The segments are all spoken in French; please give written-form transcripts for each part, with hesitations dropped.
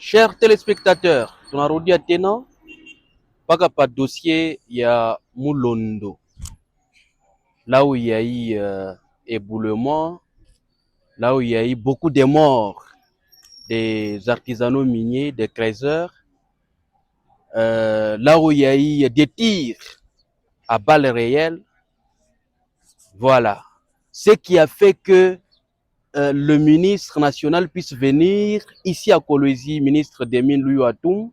Chers téléspectateurs, tunarudi tena mpaka pa dossier ya Mulondo, là où il y a eu éboulement, là où il y a eu beaucoup de morts des artisanaux miniers, des creuseurs, là où il y a eu des tirs à balles réelles. Voilà. Ce qui a fait que le ministre national puisse venir ici à Kolwezi, ministre des Mines Louis Watoum,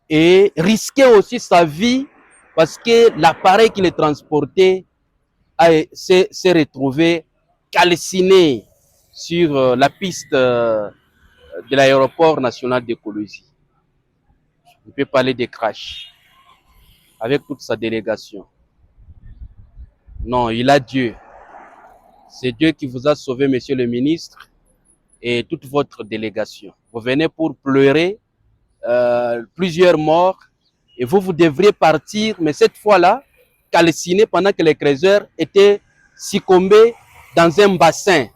et risquer aussi sa vie parce que l'appareil qui le transportait s'est retrouvé calciné sur la piste de l'aéroport national de Kolwezi. On peut parler de crash avec toute sa délégation. Non, il a Dieu. C'est Dieu qui vous a sauvé, monsieur le ministre, et toute votre délégation. Vous venez pour pleurer plusieurs morts et vous devriez partir, mais cette fois-là, calciné pendant que les creuseurs étaient succombés dans un bassin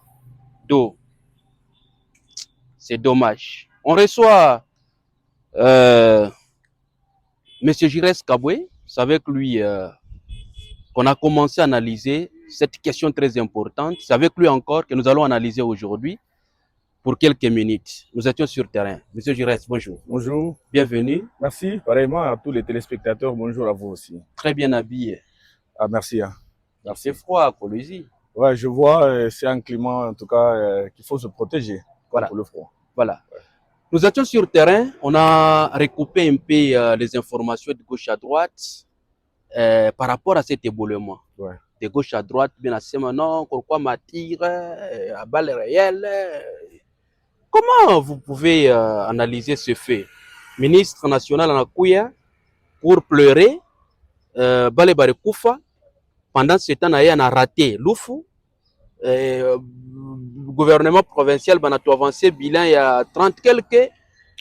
d'eau. C'est dommage. On reçoit monsieur Giresse Kaboué. C'est avec lui qu'on a commencé à analyser cette question très importante. C'est avec lui encore que nous allons analyser aujourd'hui pour quelques minutes. Nous étions sur terrain. Monsieur Giresse, bonjour. Bonjour. Bienvenue. Merci. Pareillement à tous les téléspectateurs, bonjour à vous aussi. Très bien habillé. Ah, merci. Merci. C'est froid à Kolwezi. Ouais, je vois, c'est un climat en tout cas qu'il faut se protéger contre le froid. Voilà. Ouais. Nous étions sur terrain, on a recoupé un peu les informations de gauche à droite par rapport à cet éboulement. Ouais. De gauche à droite, bien assez maintenant, pourquoi m'attire à balles réelles. Comment vous pouvez analyser ce fait? Ministre national en Akouya pour pleurer, Balé Koufa, pendant ce temps, on a raté Loufou. Gouvernement provincial, on a tout avancé, bilan, il y a 30 quelques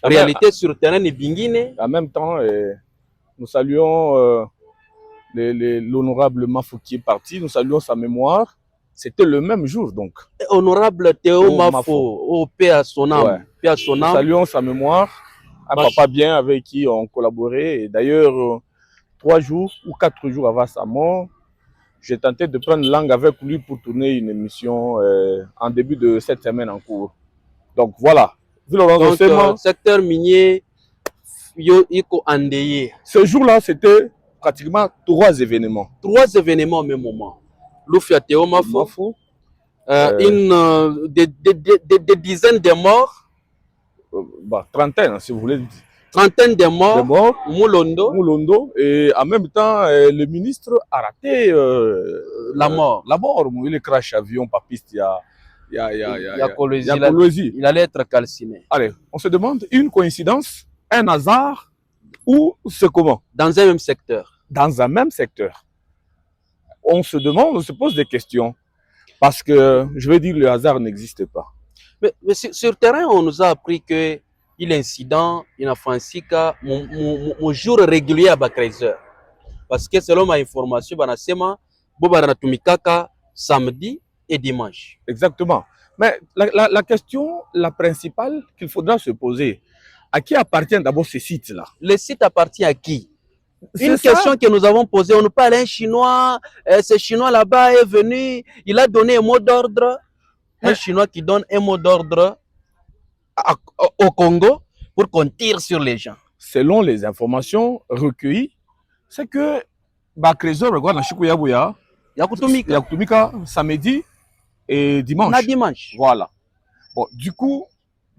réalités sur terrain et Bingine. En même temps, nous saluons l'honorable Mafou qui est parti, nous saluons sa mémoire. C'était le même jour, donc. Honorable Théo Mafou, au paix à son âme. Ouais. Paix à son âme. Nous saluons sa mémoire, un papa bien avec qui on collaborait. Et d'ailleurs, 3 jours ou 4 jours avant sa mort, j'ai tenté de prendre langue avec lui pour tourner une émission en début de cette semaine en cours. Donc voilà. Donc, secteur minier, Yiko Andeye. Ce jour-là, c'était pratiquement 3 événements. 3 événements au même moment. Loufia Théo Mafou, des dizaines de morts. Trentaine, si vous voulez. Trentaine de morts. Mulondo. Et en même temps, le ministre a raté la mort. Il est crash avion par piste. Il y a Kolwezi. Il allait être calciné. Allez, on se demande une coïncidence, un hasard ou c'est comment? Dans un même secteur. Dans un même secteur. On se demande, on se pose des questions. Parce que, je veux dire, le hasard n'existe pas. Mais sur le terrain, on nous a appris que l'incident, il a fait mon jour régulier à Bakreiser. Parce que selon ma information, samedi et dimanche. Exactement. Mais la question, la principale qu'il faudra se poser, à qui appartient d'abord ce site-là? Le site appartient à qui? Une question que nous avons posée, on nous parle d'un Chinois, ce Chinois là-bas est venu, il a donné un mot d'ordre, un Chinois qui donne un mot d'ordre au Congo pour qu'on tire sur les gens. Selon les informations recueillies, c'est que Bakreiser regarde la Yakutumika samedi et dimanche. Voilà. Bon, du coup,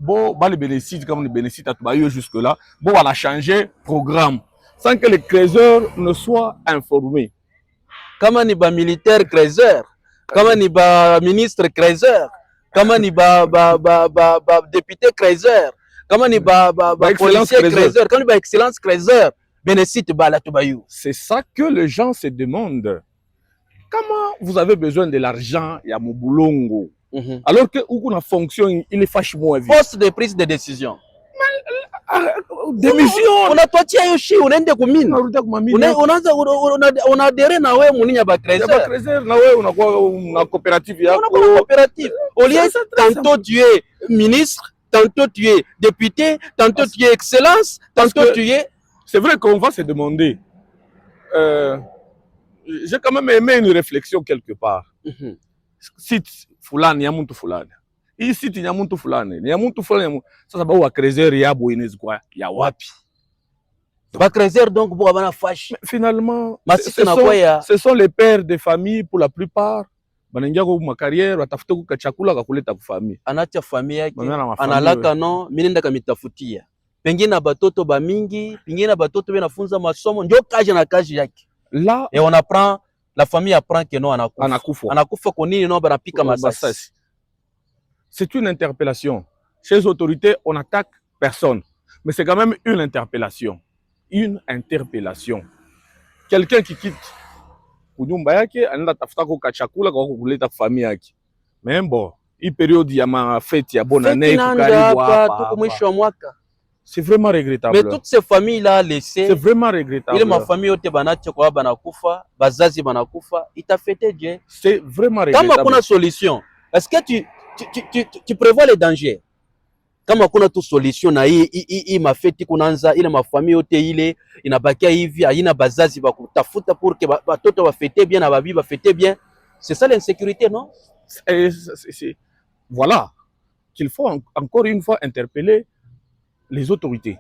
les bénéfices, comme les bénéfices à jusque-là, on a changé programme sans que les creuseurs ne soient informés. Comment il y a militaire creuseur, comment il y a ministre creuseur, comment il y a député creuseur, comment il y a policier creuseur, comment il y a excellence creuseur, c'est ça que les gens se demandent. Comment vous avez besoin de l'argent, il y a mon boulongo, alors que la fonction, il est fâche moins vite. Poste de prise de décision. Démission. On a toatia yoshi, on a on a adhéré na wewe muninya ba Bakreiser na wewe unakuwa una coopérative yako. Coopérative. Au lieu tantôt tu es ministre, tantôt tu es député, tantôt tu es excellence, tantôt tu es... C'est vrai qu'on va se demander. J'ai quand même aimé une réflexion quelque part. Site fulani ya muntu fulani. Hii site ya muntu fulani, ni ya muntu fulani. Sasa ba wa creuser ya boinez kwa ya wapi? Ba creuser donc bo abana fashi. Finalement, ce sont les pères de famille pour la plupart. Banangia ko ma carrière watafuta ku chakula kakuleta ku famille. Anacha famille yake, analaka no, mimi nenda kamitafutia. Pengine na batoto ba mingi, pengine na batoto benafunza masomo, ndio kazi na kazi yake. Là, et on apprend, la famille apprend que non anakufa. Anakufa ko nini no banapika masasi. C'est une interpellation. Chez les autorités, on attaque personne. Mais c'est quand même une interpellation. Une interpellation. Quelqu'un qui quitte kunyumba yake, anaenda tafuta ko kachakula kwa kuleta famille yake. Mais bon, hii période ya ma fête ya bonne année karibu hapa. C'est vraiment regrettable. Mais toutes ces familles-là laissées, c'est vraiment regrettable. Il ma famille yote banacho kwa banakufa, bazazi banakufa, itafete je. C'est vraiment regrettable. Kama kuna solution, est-ce que tu prévois les dangers? Kama kuna tu solution na hii mafeti kunaanza ile mafamili yote ile inabakia hivi, haina bazazi bakutafuta pour que batoto bafete bien na babi bafete bien. C'est ça l'insécurité, non? Voilà qu'il faut encore une fois interpeller les autorités.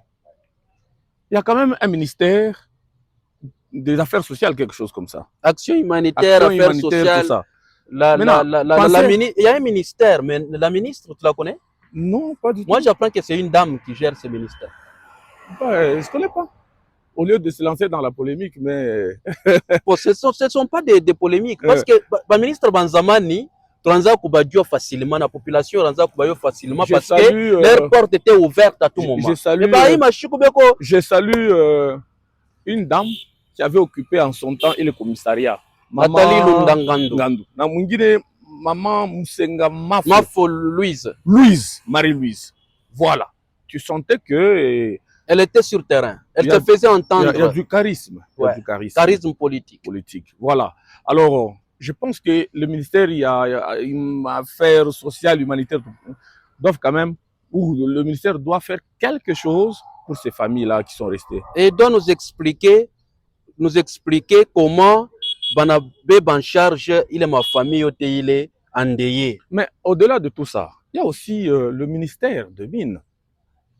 Il y a quand même un ministère des affaires sociales, quelque chose comme ça. Action humanitaire, affaires sociales. Tout ça. Il y a un ministère, mais la ministre, tu la connais? Non, pas du tout. Moi, j'apprends que c'est une dame qui gère ce ministère. Je ne connais pas. Au lieu de se lancer dans la polémique, mais... Bon, ce ne sont pas des polémiques. Parce que le ministre Banzamani, facilement, la population facilement parce que leur porte était ouverte à tout moment. Je salue une dame qui avait occupé en son temps le commissariat. Nathalie Lundangandu. Maman Moussenga Mafo Louise. Marie-Louise. Voilà. Tu sentais que... elle était sur terrain. Elle te faisait entendre. Il y a du charisme. Ouais. Il y a du charisme. Charisme politique. Voilà. Alors... je pense que le ministère, il y a une affaire sociale, humanitaire, doivent quand même, ou le ministère doit faire quelque chose pour ces familles-là qui sont restées. Et doit nous expliquer comment Banabé en charge, il est ma famille, il est endeuillé. Mais au-delà de tout ça, il y a aussi le ministère des Mines.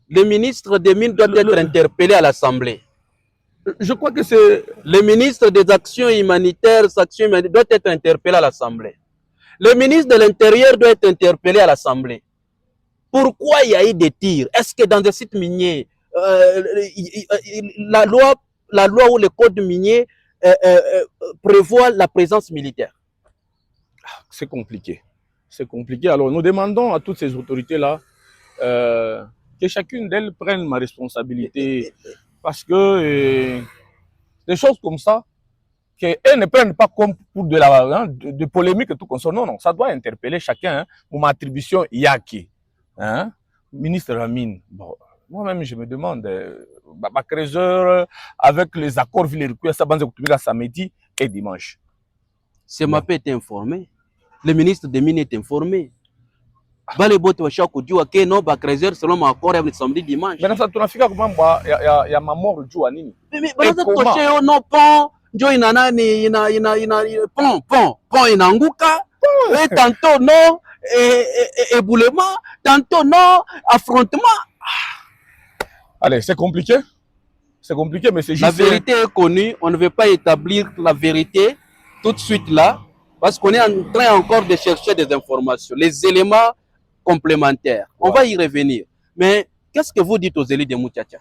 Le ministre des Mines doit être interpellé à l'Assemblée. Je crois que c'est... Le ministre des Actions humanitaires doit être interpellé à l'Assemblée. Le ministre de l'Intérieur doit être interpellé à l'Assemblée. Pourquoi il y a eu des tirs? Est-ce que dans des sites miniers, la loi ou le code minier prévoit la présence militaire? C'est compliqué. C'est compliqué. Alors nous demandons à toutes ces autorités-là que chacune d'elles prenne ma responsabilité. Parce que des choses comme ça, qu'elles ne prennent pas comme pour de polémique et tout comme ça. Non, non, ça doit interpeller chacun. Pour ma attribution, Yaki, ministre de la Mine. Bon, moi-même, je me demande, ma creuseur, avec les accords Villers-Ruquier, ça va se samedi et dimanche. C'est ma est informé. Le ministre des Mines est informé. Bale bote wa shako jua ke no ba creuser selon ma accord ya samedi dimanche. Mais ça tunafika kwa mambo ya mamoro jua nini? Mais banaza toshe yo no pont njo ina nani ina pont inanguka et tantôt non éboulement, tantôt non affrontement. Allez, c'est compliqué. C'est compliqué mais c'est juste... La vérité est connue, on ne veut pas établir la vérité tout de suite là parce qu'on est en train encore de chercher des informations, les éléments complémentaires. On va y revenir. Mais qu'est-ce que vous dites aux élus de Muchacha?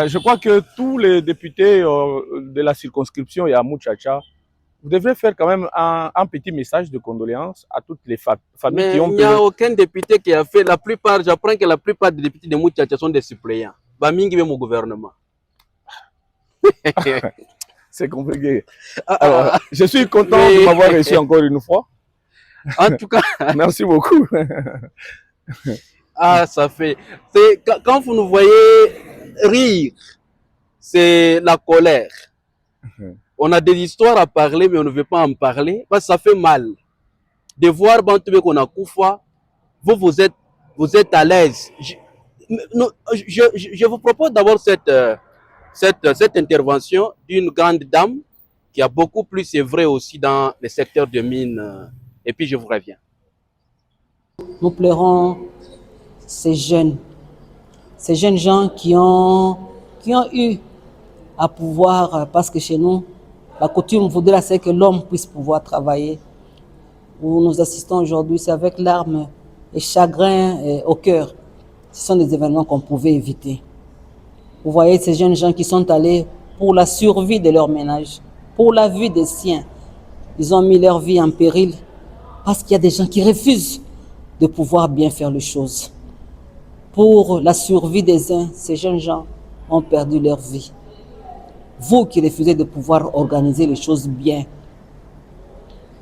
Je crois que tous les députés de la circonscription et à Muchacha, vous devrez faire quand même un petit message de condoléances à toutes les familles qui ont... Mais il n'y a aucun député qui a fait. La plupart, j'apprends que la plupart des députés de Muchacha sont des suppléants. Bamingi même au gouvernement. C'est compliqué. Alors, je suis content de m'avoir reçu encore une fois. En tout cas, merci beaucoup. Ah, ça fait. Quand vous nous voyez rire, c'est la colère. On a des histoires à parler, mais on ne veut pas en parler parce que ça fait mal. De voir Bantoube qu'on a Koufa, vous êtes vous êtes à l'aise. Je vous propose d'abord cette intervention d'une grande dame qui a beaucoup plus œuvré aussi dans le secteur de mines. Et puis je vous reviens. Nous pleurons ces jeunes gens qui ont eu à pouvoir, parce que chez nous, la coutume voudrait c'est que l'homme puisse pouvoir travailler. Où nous assistons aujourd'hui, c'est avec larmes et chagrin au cœur. Ce sont des événements qu'on pouvait éviter. Vous voyez ces jeunes gens qui sont allés pour la survie de leur ménage, pour la vie des siens. Ils ont mis leur vie en péril parce qu'il y a des gens qui refusent de pouvoir bien faire les choses. Pour la survie des uns, ces jeunes gens ont perdu leur vie. Vous qui refusez de pouvoir organiser les choses bien.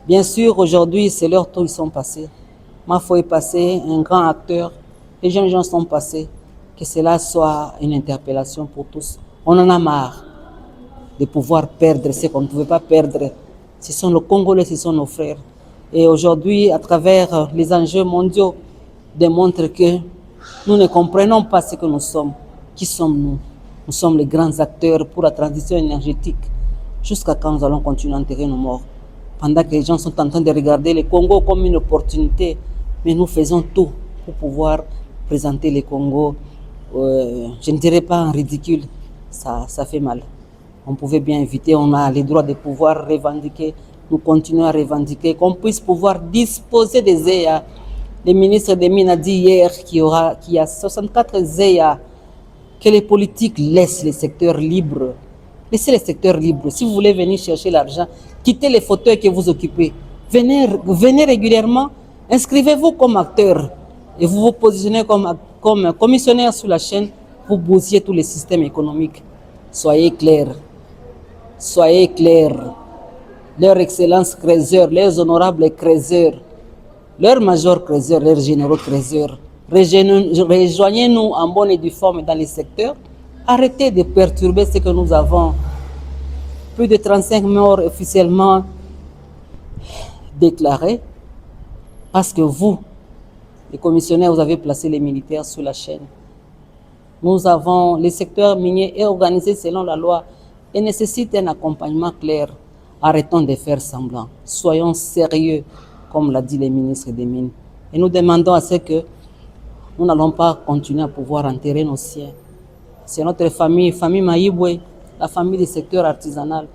Bien sûr, aujourd'hui, c'est leur tour, ils sont passés. Mafo est passé, un grand acteur. Les jeunes gens sont passés. Que cela soit une interpellation pour tous. On en a marre de pouvoir perdre ce qu'on ne pouvait pas perdre. Ce sont nos Congolais, ce sont nos frères. Et aujourd'hui, à travers les enjeux mondiaux, démontrent que nous ne comprenons pas ce que nous sommes. Qui sommes-nous? Nous sommes les grands acteurs pour la transition énergétique. Jusqu'à quand nous allons continuer à enterrer nos morts? Pendant que les gens sont en train de regarder le Congo comme une opportunité, mais nous faisons tout pour pouvoir présenter le Congo, je ne dirais pas en ridicule, ça fait mal. On pouvait bien éviter, on a le droit de pouvoir revendiquer, nous continuons à revendiquer, qu'on puisse pouvoir disposer des EA. Le ministre des Mines a dit hier qu'il y a 64 ZEA, que les politiques laissent les secteurs libres. Laissez les secteurs libres. Si vous voulez venir chercher l'argent, quittez les fauteuils que vous occupez. Venez régulièrement, inscrivez-vous comme acteur et vous vous positionnez comme commissionnaire sur la chaîne, vous bousillez tous les systèmes économiques. Soyez clairs. Soyez clairs. Leur excellence Crézeur, leurs honorables Crézeurs, leurs majors Crézeurs, leurs généraux Crézeurs, rejoignez-nous en bonne et due forme dans les secteurs. Arrêtez de perturber ce que nous avons. Plus de 35 morts officiellement déclarés parce que vous, les commissionnaires, vous avez placé les militaires sous la chaîne. Nous avons les secteurs miniers et organisés selon la loi et nécessitent un accompagnement clair. Arrêtons de faire semblant. Soyons sérieux, comme l'a dit le ministre des Mines. Et nous demandons à ce que nous n'allons pas continuer à pouvoir enterrer nos siens. C'est notre famille Maïboué, la famille du secteur artisanal.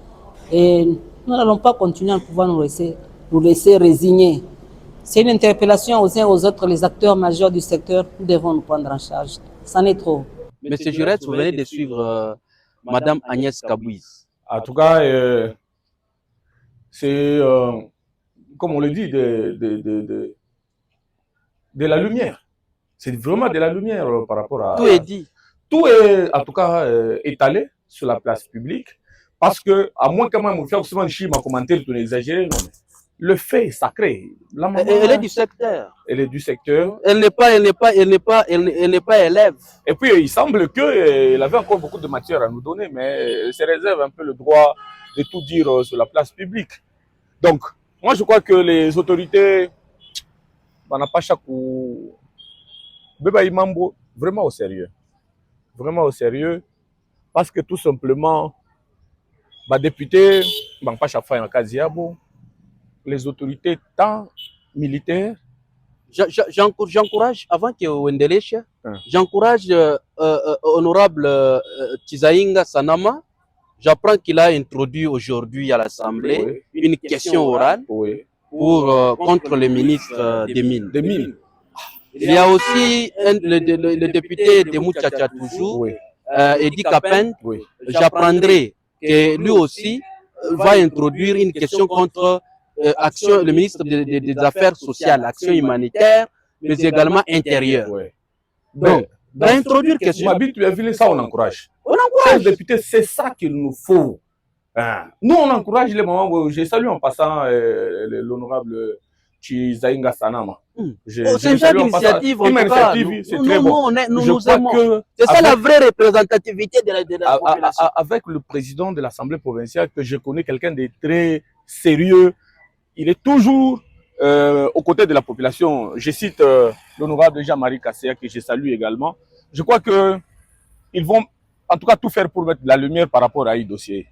Et nous n'allons pas continuer à pouvoir nous laisser résigner. C'est une interpellation aux uns et aux autres, les acteurs majeurs du secteur, nous devons nous prendre en charge. C'en est trop. Monsieur Jurette, vous venez de suivre Madame Agnès Kabouis. En tout cas, c'est, comme on le dit, de la lumière. C'est vraiment de la lumière par rapport à... Tout est dit. Tout est, en tout cas, étalé sur la place publique. Parce que, à moins quand même, on souvent un commentaire, tout exagéré, non, mais le fait est sacré. La maman, elle est du secteur. Elle est du secteur. Elle n'est pas élève. Et puis, il semble qu'elle avait encore beaucoup de matière à nous donner, mais elle se réserve un peu le droit de tout dire sur la place publique. Donc, moi, je crois que les autorités, on n'a pas chaque coup, vraiment au sérieux. Vraiment au sérieux. Parce que tout simplement, député, pas chaque fois, les autorités tant militaires. J'encourage, avant que Wendeleche, j'encourage honorable Tizaïnga Sanama. J'apprends qu'il a introduit aujourd'hui à l'Assemblée une question orale contre le ministre des Mines. Il y a aussi le député de Mouchacha toujours, Edi Kapen. J'apprendrai que lui aussi va introduire une question contre le ministre des Affaires sociales, action humanitaire, mais également intérieure. Donc, d'introduire question. Tu as vu ça, on encourage. On encourage. Les députés, c'est ça qu'il nous faut. Nous, on encourage les moments où je salue en passant l'honorable Chizaïnga Sanama. C'est une initiative, en tout cas. C'est très bon. Nous aimons. C'est ça la vraie représentativité de la population. Avec le président de l'Assemblée provinciale, que je connais, quelqu'un de très sérieux, il est toujours aux côtés de la population. Je cite l'honorable Jean-Marie Kasséa, que je salue également. Je crois qu'ils vont en tout cas tout faire pour mettre de la lumière par rapport à ce dossier.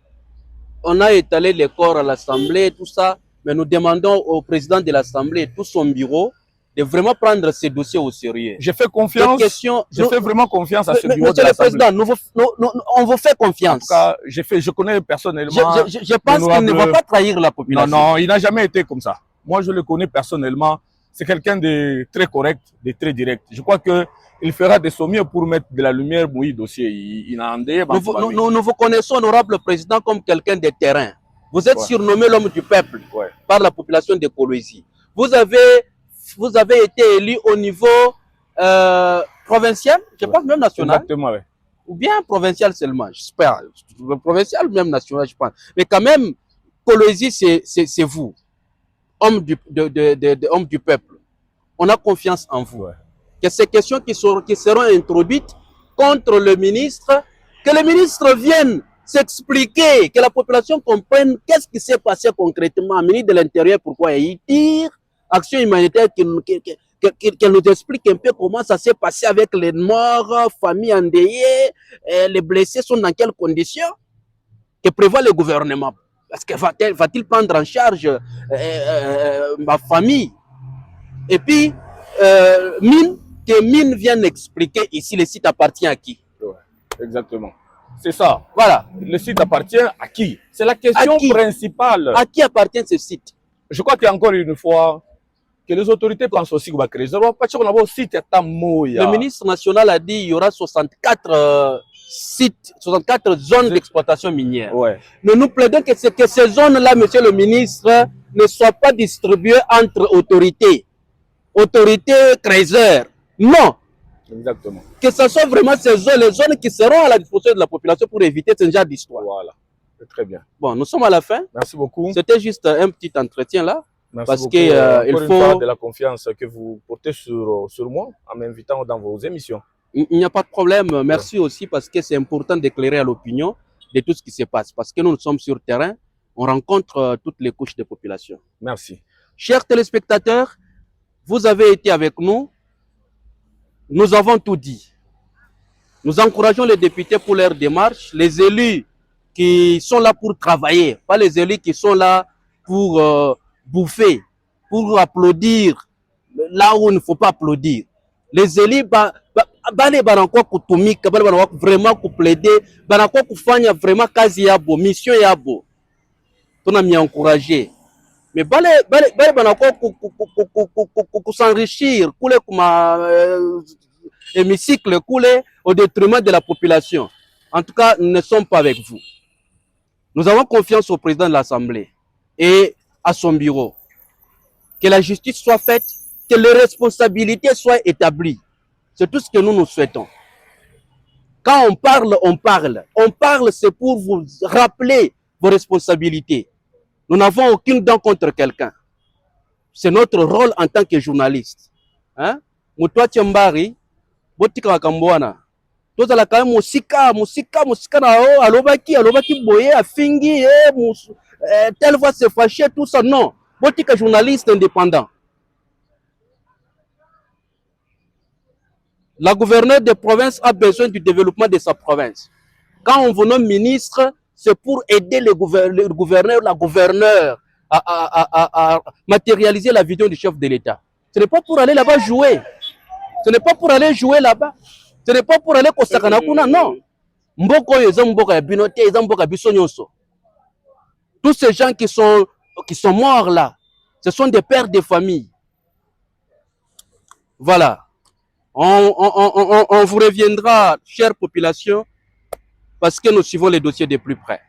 On a étalé les corps à l'Assemblée, tout ça, mais nous demandons au président de l'Assemblée et tout son bureau de vraiment prendre ces dossiers au sérieux. Je fais confiance, je fais vraiment confiance à ce bureau de l'Assemblée. Monsieur le Président, on vous fait confiance. En tout cas, je connais personnellement. Je pense qu'il ne va pas trahir la population. Non, il n'a jamais été comme ça. Moi, je le connais personnellement. C'est quelqu'un de très correct, de très direct. Je crois qu'il fera de son mieux pour mettre de la lumière dans le dossier. Nous vous connaissons, honorable président, comme quelqu'un de terrain. Vous êtes surnommé l'homme du peuple par la population de Kolwezi. Vous avez été élu au niveau provincial, je pense même national. Exactement, oui. Ou bien provincial seulement, j'espère. Provincial, même national, je pense. Mais quand même, Kolwezi, c'est vous, homme du peuple. On a confiance en vous. Que ces questions qui seront introduites contre le ministre, que le ministre vienne s'expliquer, que la population comprenne qu'est-ce qui s'est passé concrètement. Ministre de l'Intérieur, pourquoi il tire, action humanitaire, qu'elle nous explique un peu comment ça s'est passé avec les morts, familles endeuillées, les blessés sont dans quelles conditions, que prévoit le gouvernement. Parce que va-t-il prendre en charge ma famille? Et puis, que Mine vienne expliquer ici, le site appartient à qui? Exactement. C'est ça. Voilà. Le site appartient à qui? C'est la question principale. À qui appartient ce site? Je crois qu'encore une fois, que les autorités pensent aussi que le ministre national a dit qu'il y aura 64 sites, 64 zones d'exploitation minière. Mais nous plaidons que ces zones-là, monsieur le ministre, ne soient pas distribuées entre autorités. Autorités, créateurs. Non. Exactement. Que ce soit vraiment ces zones, les zones qui seront à la disposition de la population pour éviter ce genre d'histoire. Voilà. C'est très bien. Bon, nous sommes à la fin. Merci beaucoup. C'était juste un petit entretien là. Merci parce beaucoup. Il faut de la confiance que vous portez sur moi en m'invitant dans vos émissions. Il n'y a pas de problème. Merci aussi parce que c'est important d'éclairer à l'opinion de tout ce qui se passe. Parce que nous sommes sur le terrain, on rencontre toutes les couches de population. Merci. Chers téléspectateurs, vous avez été avec nous. Nous avons tout dit. Nous encourageons les députés pour leur démarche, les élus qui sont là pour travailler, pas les élus qui sont là pour bouffer, pour applaudir là où il ne faut pas applaudir. Les élus, vraiment plaider, vraiment kazi yabo, mission yabo. On a mis encouragé. Mais s'enrichir, couler comme hémicycle, couler au détriment de la population. En tout cas, nous ne sommes pas avec vous. Nous avons confiance au président de l'Assemblée et à son bureau. Que la justice soit faite, que les responsabilités soient établies. C'est tout ce que nous souhaitons. Quand on parle, on parle. On parle, c'est pour vous rappeler vos responsabilités. Nous n'avons aucune dent contre quelqu'un. C'est notre rôle en tant que journaliste. Hein? Moutoua Tiambari, Botika Kambouana. Tous à la quand même musika na alobaki boye afingi telle voix se fâcher tout ça non. Botika journaliste indépendant. La gouverneure de province a besoin du développement de sa province. Quand on vous nomme ministre, c'est pour aider le gouverneur, la gouverneure à matérialiser la vision du chef de l'État. Ce n'est pas pour aller là-bas jouer. Ce n'est pas pour aller jouer là-bas. Ce n'est pas pour aller au Sakanakuna, non. Tous ces gens qui sont morts là, ce sont des pères de famille. Voilà. On vous reviendra, chère population, parce que nous suivons les dossiers de plus près.